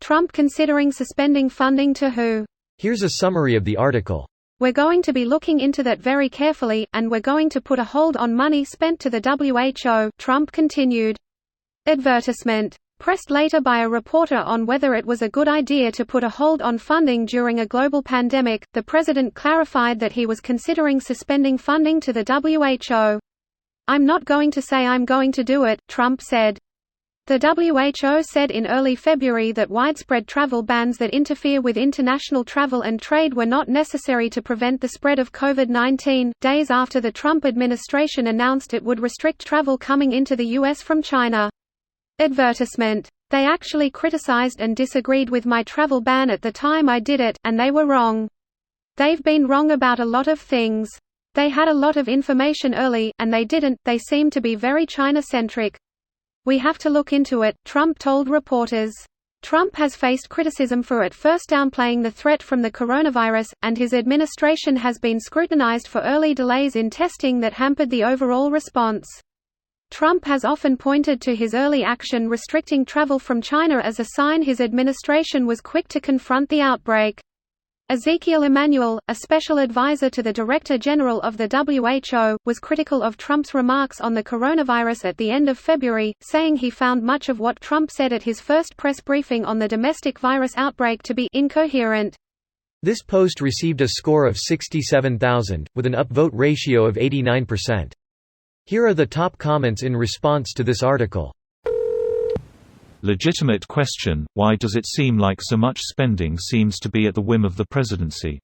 Trump considering suspending funding to WHO. Here's a summary of the article. We're going to be looking into that very carefully, and we're going to put a hold on money spent to the WHO, Trump continued. Advertisement. Pressed later by a reporter on whether it was a good idea to put a hold on funding during a global pandemic, the president clarified that he was considering suspending funding to the WHO. "I'm not going to say I'm going to do it," Trump said. The WHO said in early February that widespread travel bans that interfere with international travel and trade were not necessary to prevent the spread of COVID-19, days after the Trump administration announced it would restrict travel coming into the U.S. from China. Advertisement. They actually criticized and disagreed with my travel ban at the time I did it, and they were wrong. They've been wrong about a lot of things. They had a lot of information early, and they seem to be very China-centric. We have to look into it, Trump told reporters. Trump has faced criticism for at first downplaying the threat from the coronavirus, and his administration has been scrutinized for early delays in testing that hampered the overall response. Trump has often pointed to his early action restricting travel from China as a sign his administration was quick to confront the outbreak. Ezekiel Emanuel, a special advisor to the Director General of the WHO, was critical of Trump's remarks on the coronavirus at the end of February, saying he found much of what Trump said at his first press briefing on the domestic virus outbreak to be incoherent. This post received a score of 67,000, with an upvote ratio of 89%. Here are the top comments in response to this article. Legitimate question, why does it seem like so much spending seems to be at the whim of the presidency?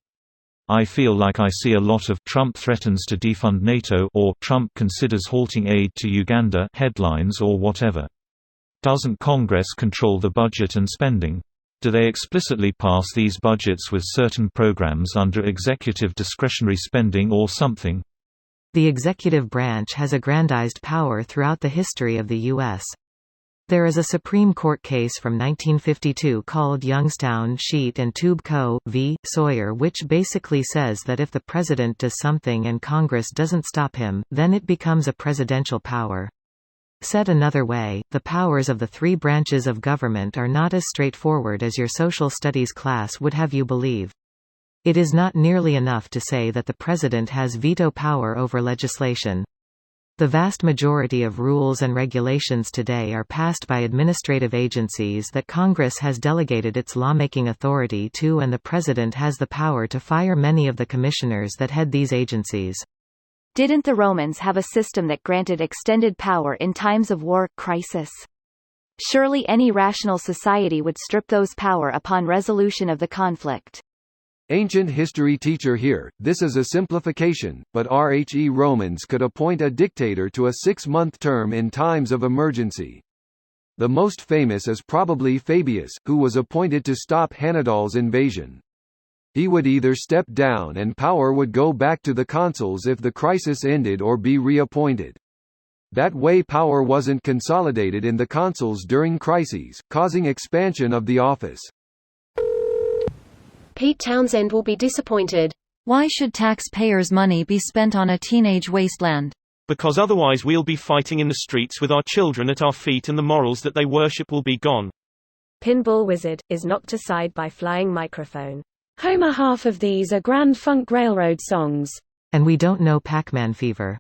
I feel like I see a lot of "Trump threatens to defund NATO" or "Trump considers halting aid to Uganda" headlines or whatever. Doesn't Congress control the budget and spending? Do they explicitly pass these budgets with certain programs under executive discretionary spending or something? The executive branch has aggrandized power throughout the history of the U.S. There is a Supreme Court case from 1952 called Youngstown Sheet and Tube Co. v. Sawyer, which basically says that if the president does something and Congress doesn't stop him, then it becomes a presidential power. Said another way, the powers of the three branches of government are not as straightforward as your social studies class would have you believe. It is not nearly enough to say that the president has veto power over legislation. The vast majority of rules and regulations today are passed by administrative agencies that Congress has delegated its lawmaking authority to, and the president has the power to fire many of the commissioners that head these agencies. Didn't the Romans have a system that granted extended power in times of war, crisis? Surely any rational society would strip those power upon resolution of the conflict. Ancient history teacher here, this is a simplification, but RHE Romans could appoint a dictator to a 6-month term in times of emergency. The most famous is probably Fabius, who was appointed to stop Hannibal's invasion. He would either step down and power would go back to the consuls if the crisis ended, or be reappointed. That way power wasn't consolidated in the consuls during crises, causing expansion of the office. Pete Townsend will be disappointed. Why should taxpayers' money be spent on a teenage wasteland? Because otherwise we'll be fighting in the streets with our children at our feet and the morals that they worship will be gone. Pinball Wizard is knocked aside by flying microphone. Homer, half of these are Grand Funk Railroad songs. And we don't know Pac-Man fever.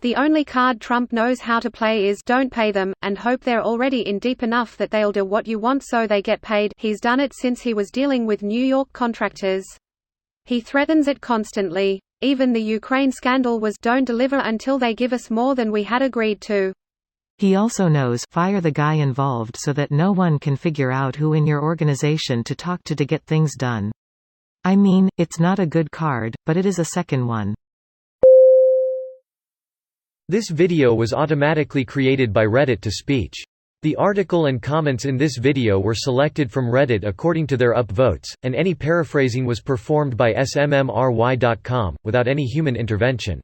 The only card Trump knows how to play is "don't pay them," and hope they're already in deep enough that they'll do what you want so they get paid. He's done it since he was dealing with New York contractors. He threatens it constantly. Even the Ukraine scandal was "don't deliver until they give us more than we had agreed to." He also knows fire the guy involved so that no one can figure out who in your organization to talk to get things done. I mean, it's not a good card, but it is a second one. This video was automatically created by Reddit to speech. The article and comments in this video were selected from Reddit according to their upvotes, and any paraphrasing was performed by smmry.com, without any human intervention.